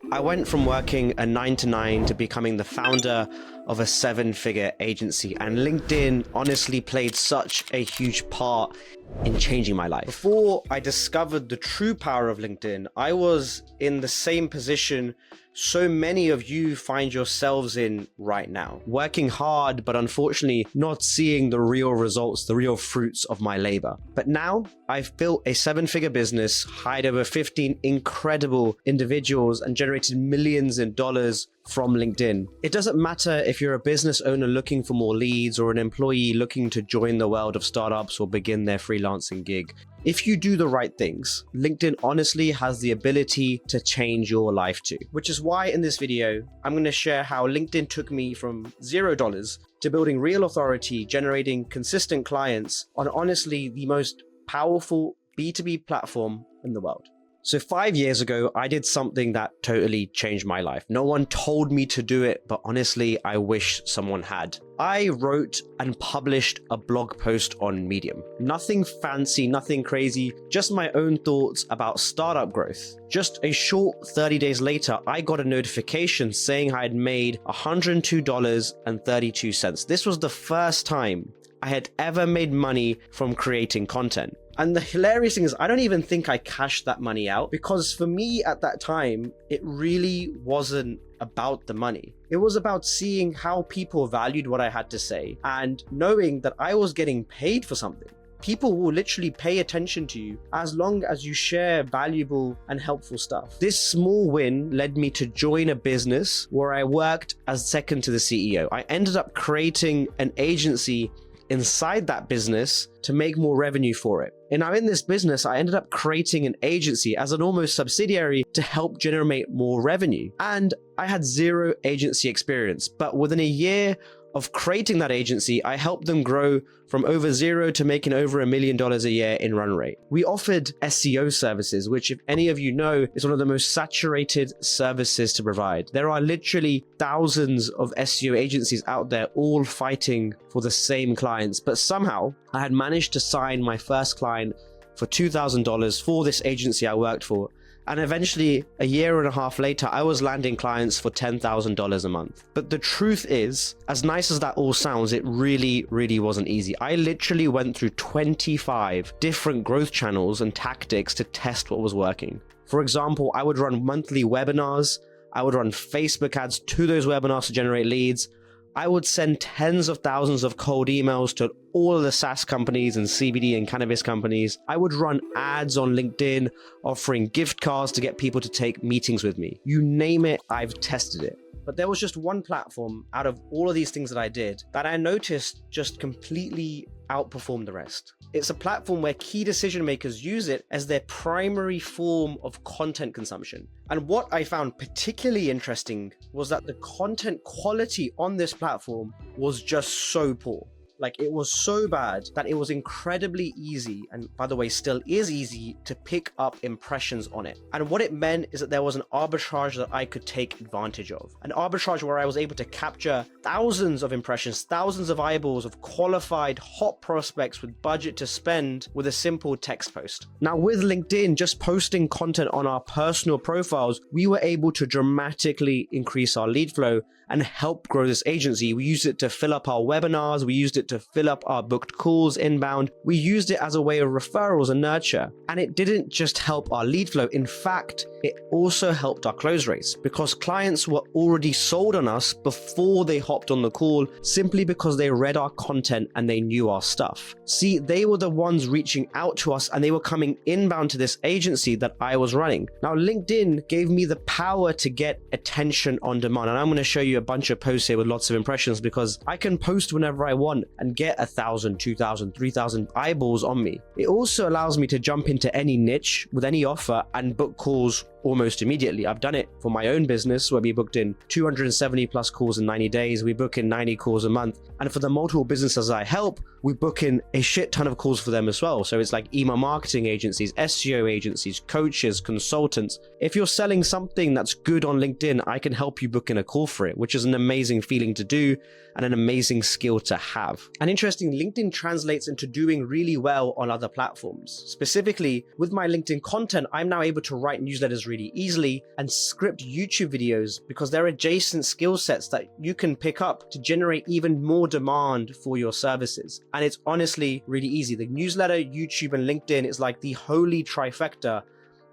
I went from working a 9 to 9 to becoming the founder of a 7-figure agency, and LinkedIn honestly played such a huge part in changing my life. Before I discovered the true power of LinkedIn, I was in the same position so many of you find yourselves in right now. Working hard, but unfortunately not seeing the real results, the real fruits of my labor. But now I've built a 7-figure business, hired over 15 incredible individuals, and generated millions in dollars from LinkedIn. It doesn't matter if you're a business owner looking for more leads or an employee looking to join the world of startups or begin their freelancing gig. If you do the right things, LinkedIn honestly has the ability to change your life too. Which is why in this video, I'm going to share how LinkedIn took me from $0 to building real authority, generating consistent clients on honestly the most powerful B2B platform in the world. So 5 years ago, I did something that totally changed my life. No one told me to do it, but honestly, I wish someone had. I wrote and published a blog post on Medium. Nothing fancy, nothing crazy, just my own thoughts about startup growth. Just a short 30 days later, I got a notification saying I had made $102.32. This was the first time I had ever made money from creating content. And the hilarious thing is, I don't even think I cashed that money out, because for me at that time, it really wasn't about the money. It was about seeing how people valued what I had to say and knowing that I was getting paid for something. People will literally pay attention to you as long as you share valuable and helpful stuff. This small win led me to join a business where I worked as second to the CEO. I ended up creating an agency inside that business to make more revenue for it. And now in this business, I ended up creating an agency as an almost subsidiary to help generate more revenue. And I had zero agency experience, but within a year of creating that agency, I helped them grow from over zero to making over $1 million a year in run rate. We offered SEO services, which if any of you know, is one of the most saturated services to provide. There are literally thousands of SEO agencies out there all fighting for the same clients, but somehow I had managed to sign my first client for $2,000 for this agency I worked for. And eventually, a year and a half later, I was landing clients for $10,000 a month. But the truth is, as nice as that all sounds, it really wasn't easy. I literally went through 25 different growth channels and tactics to test what was working. For example, I would run monthly webinars. I would run Facebook ads to those webinars to generate leads. I would send tens of thousands of cold emails to all of the SaaS companies and CBD and cannabis companies. I would run ads on LinkedIn offering gift cards to get people to take meetings with me. You name it, I've tested it. But there was just one platform out of all of these things that I did that I noticed just completely outperformed the rest. It's a platform where key decision makers use it as their primary form of content consumption. And what I found particularly interesting was that the content quality on this platform was just so poor. Like, it was so bad that it was incredibly easy, and by the way, still is easy, to pick up impressions on it. And what it meant is that there was an arbitrage that I could take advantage of. An arbitrage where I was able to capture thousands of impressions, thousands of eyeballs of qualified hot prospects with budget to spend with a simple text post. Now, with LinkedIn, just posting content on our personal profiles, we were able to dramatically increase our lead flow and help grow this agency. We used it to fill up our webinars. We used it to fill up our booked calls inbound. We used it as a way of referrals and nurture. And it didn't just help our lead flow. In fact, it also helped our close rates because clients were already sold on us before they hopped on the call, simply because they read our content and they knew our stuff. See, they were the ones reaching out to us and they were coming inbound to this agency that I was running. Now, LinkedIn gave me the power to get attention on demand. And I'm going to show you a bunch of posts here with lots of impressions because I can post whenever I want and get 1,000, 2,000, 3,000 eyeballs on me. It also allows me to jump into any niche with any offer and book calls almost immediately. I've done it for my own business where we booked in 270 plus calls in 90 days. We book in 90 calls a month. And for the multiple businesses I help, we book in a shit ton of calls for them as well. So it's like email marketing agencies, SEO agencies, coaches, consultants. If you're selling something that's good on LinkedIn, I can help you book in a call for it, which is an amazing feeling to do and an amazing skill to have. And interesting, LinkedIn translates into doing really well on other platforms. Specifically, with my LinkedIn content, I'm now able to write newsletters really really easily, and script YouTube videos because they're adjacent skill sets that you can pick up to generate even more demand for your services. And it's honestly really easy. The newsletter, YouTube, and LinkedIn is like the holy trifecta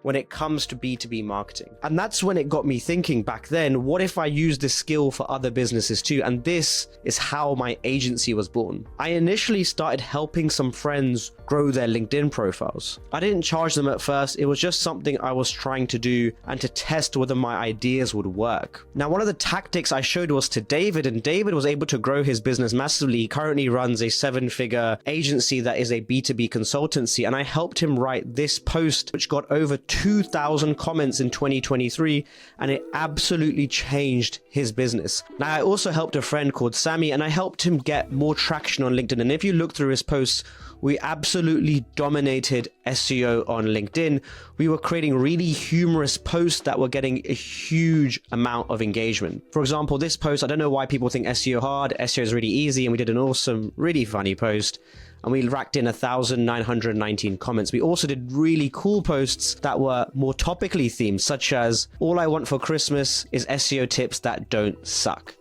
when it comes to B2B marketing. And that's when it got me thinking back then, what if I use this skill for other businesses too? And this is how my agency was born. I initially started helping some friends grow their LinkedIn profiles. I didn't charge them at first. It was just something I was trying to do and to test whether my ideas would work. Now, one of the tactics I showed was to David, and David was able to grow his business massively. He currently runs a 7-figure agency that is a B2B consultancy, and I helped him write this post, which got over 2,000 comments in 2023, and it absolutely changed his business. Now, I also helped a friend called Sammy, and I helped him get more traction on LinkedIn. And if you look through his posts, we absolutely dominated SEO on LinkedIn. We were creating really humorous posts that were getting a huge amount of engagement. For example, this post, I don't know why people think SEO hard. SEO is really easy, and we did an awesome, really funny post, and we racked in 1,919 comments. We also did really cool posts that were more topically themed, such as, all I want for Christmas is SEO tips that don't suck.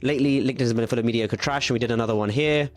Lately, LinkedIn has been full of mediocre trash, and we did another one here.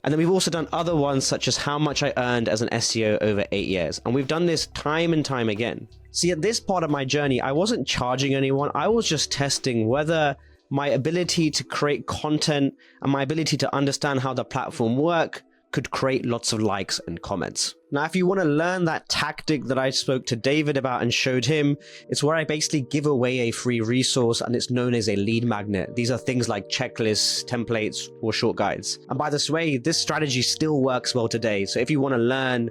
And then we've also done other ones, such as how much I earned as an SEO over 8 years. And we've done this time and time again. See, at this part of my journey, I wasn't charging anyone. I was just testing whether my ability to create content and my ability to understand how the platform works could create lots of likes and comments. Now, if you want to learn that tactic that I spoke to David about and showed him, it's where I basically give away a free resource, and it's known as a lead magnet. These are things like checklists, templates, or short guides. And by this way, this strategy still works well today. So if you want to learn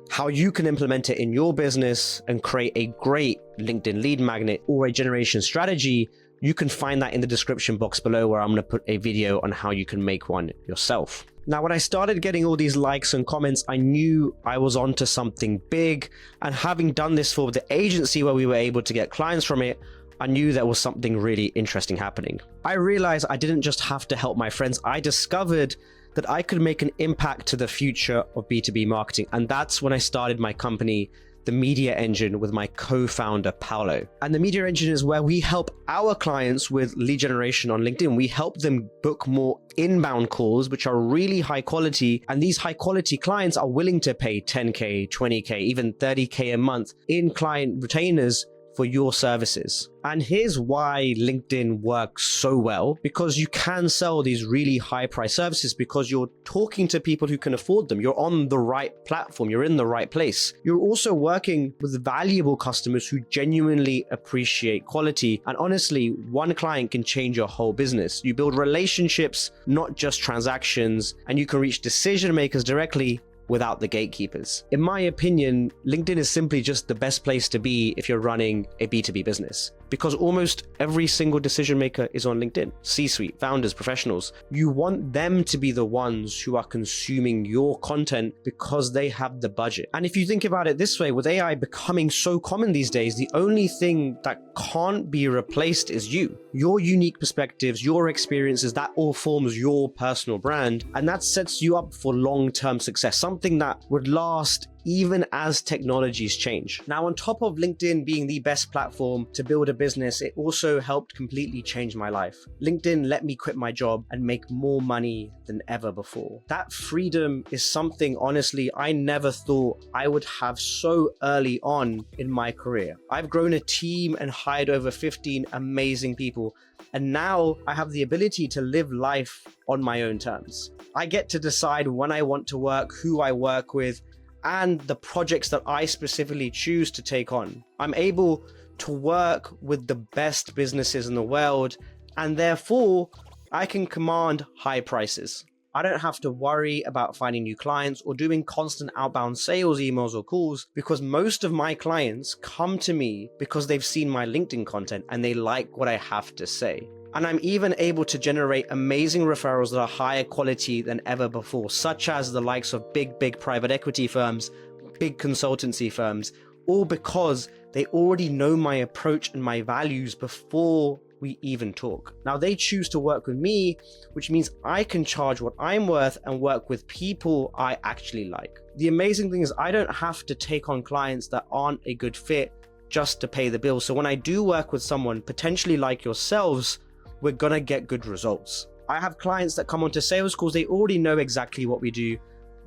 how you can implement it in your business and create a great LinkedIn lead magnet or a generation strategy, you can find that in the description box below, where I'm going to put a video on how you can make one yourself. Now, when I started getting all these likes and comments, I knew I was onto something big. And having done this for the agency where we were able to get clients from it, I knew there was something really interesting happening. I realized I didn't just have to help my friends. I discovered that I could make an impact to the future of B2B marketing. And that's when I started my company, The Media Engine, with my co-founder, Paolo. And The Media Engine is where we help our clients with lead generation on LinkedIn. We help them book more inbound calls, which are really high quality. And these high quality clients are willing to pay 10K, 20K, even 30K a month in client retainers for your services. And here's why LinkedIn works so well, because you can sell these really high price services because you're talking to people who can afford them. You're on the right platform. You're in the right place. You're also working with valuable customers who genuinely appreciate quality. And honestly, one client can change your whole business. You build relationships, not just transactions, and you can reach decision makers directly without the gatekeepers. In my opinion, LinkedIn is simply just the best place to be if you're running a B2B business, because almost every single decision maker is on LinkedIn. C-suite, founders, professionals. You want them to be the ones who are consuming your content because they have the budget. And if you think about it this way, with AI becoming so common these days, the only thing that can't be replaced is you. Your unique perspectives, your experiences, that all forms your personal brand. And that sets you up for long-term success, something that would last even as technologies change. Now, on top of LinkedIn being the best platform to build a business, it also helped completely change my life. LinkedIn let me quit my job and make more money than ever before. That freedom is something, honestly, I never thought I would have so early on in my career. I've grown a team and hired over 15 amazing people, and now I have the ability to live life on my own terms. I get to decide when I want to work, who I work with, and the projects that I specifically choose to take on. I'm able to work with the best businesses in the world, and therefore I can command high prices. I don't have to worry about finding new clients or doing constant outbound sales emails or calls, because most of my clients come to me because they've seen my LinkedIn content and they like what I have to say. And I'm even able to generate amazing referrals that are higher quality than ever before, such as the likes of big private equity firms, big consultancy firms, all because they already know my approach and my values before we even talk. Now, they choose to work with me, which means I can charge what I'm worth and work with people I actually like. The amazing thing is I don't have to take on clients that aren't a good fit just to pay the bills. So when I do work with someone potentially like yourselves, we're gonna get good results. I have clients that come onto sales calls, they already know exactly what we do.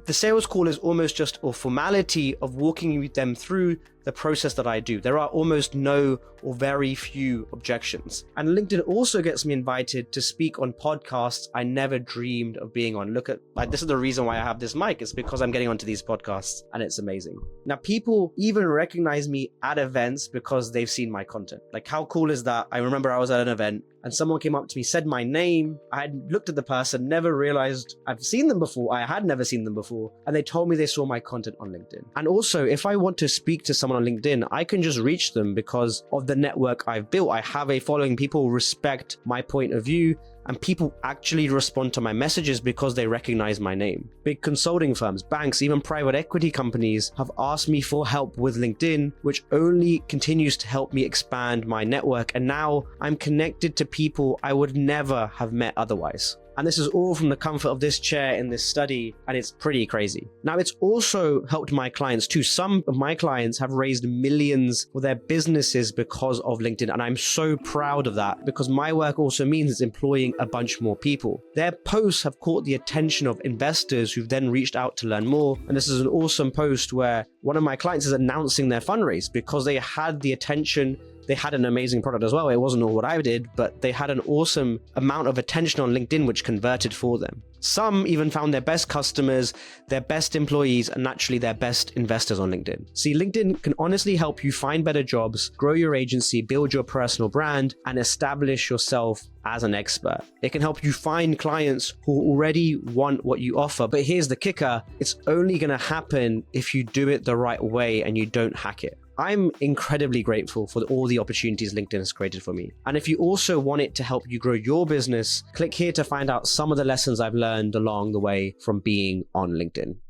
The sales call is almost just a formality of walking them through the process that I do. There are almost no or very few objections. And LinkedIn also gets me invited to speak on podcasts I never dreamed of being on. Look at, like, this is the reason why I have this mic. It's because I'm getting onto these podcasts and it's amazing. Now, people even recognize me at events because they've seen my content. Like, how cool is that? I remember I was at an event and someone came up to me, said my name. I had looked at the person, never realized I've seen them before. I had never seen them before. And they told me they saw my content on LinkedIn. And also, if I want to speak to someone on LinkedIn, I can just reach them because of the network I've built. I have a following. People respect my point of view, and people actually respond to my messages because they recognize my name. Big consulting firms, banks, even private equity companies have asked me for help with LinkedIn, which only continues to help me expand my network. And now I'm connected to people I would never have met otherwise. And this is all from the comfort of this chair in this study, and it's pretty crazy. Now, it's also helped my clients too. Some of my clients have raised millions for their businesses because of LinkedIn, and I'm so proud of that because my work also means it's employing a bunch more people. Their posts have caught the attention of investors who've then reached out to learn more, and this is an awesome post where one of my clients is announcing their fundraise because they had the attention. They had an amazing product as well. It wasn't all what I did, but they had an awesome amount of attention on LinkedIn, which converted for them. Some even found their best customers, their best employees, and naturally their best investors on LinkedIn. See, LinkedIn can honestly help you find better jobs, grow your agency, build your personal brand, and establish yourself as an expert. It can help you find clients who already want what you offer. But here's the kicker. It's only going to happen if you do it the right way and you don't hack it. I'm incredibly grateful for all the opportunities LinkedIn has created for me. And if you also want it to help you grow your business, click here to find out some of the lessons I've learned along the way from being on LinkedIn.